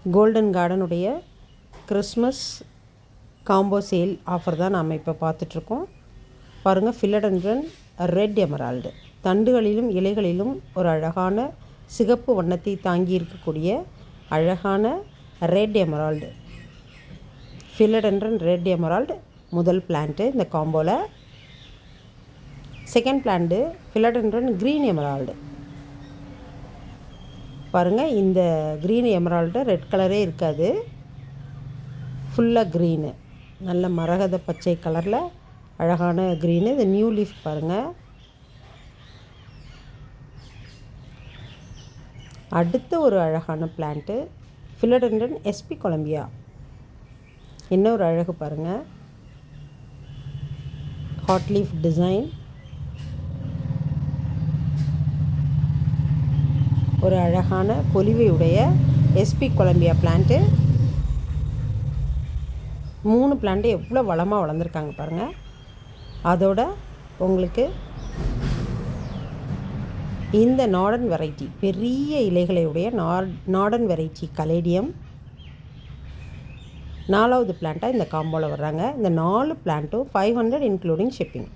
Golden கார்டனுடைய Christmas combo sale offer தான் நாம் இப்போ பார்த்துட்ருக்கோம். பாருங்கள், ஃபிலடென்ட்ரன் ரெட் எமரால்டு தண்டுகளிலும் இலைகளிலும் ஒரு அழகான சிகப்பு வண்ணத்தை தாங்கி இருக்கக்கூடிய அழகான red emerald, philodendron red emerald முதல் பிளான்ட்டு இந்த காம்போவில். Second plant philodendron green emerald. பாருங்கள், இந்த க்ரீன் எமரால்டு ரெட் கலரே இருக்காது, ஃபுல்லாக க்ரீனு, நல்ல மரகத பச்சை கலரில் அழகான க்ரீனு. இது நியூ லீஃப் பாருங்கள். அடுத்த ஒரு அழகான பிளான்ட்டு ஃபிலடென்ட்ரன் எஸ்பி கொலம்பியா. என்ன ஒரு அழகு பாருங்கள், ஹாட் லீஃப் டிசைன், ஒரு அழகான பொலிவையுடைய எஸ்பி கொலம்பியா பிளான்ட்டு. 3 பிளான்ட்டு எவ்வளோ வளமாக வளர்ந்துருக்காங்க பாருங்கள். அதோட உங்களுக்கு இந்த நார்டன் வெரைட்டி பெரிய இலைகளையுடைய நார்டன் வெரைட்டி கலேடியம் 4வது பிளான்ட்டாக இந்த காம்போவில் வர்றாங்க. இந்த 4 பிளான்ட்டும் 500 இன்க்ளூடிங் ஷிப்பிங்.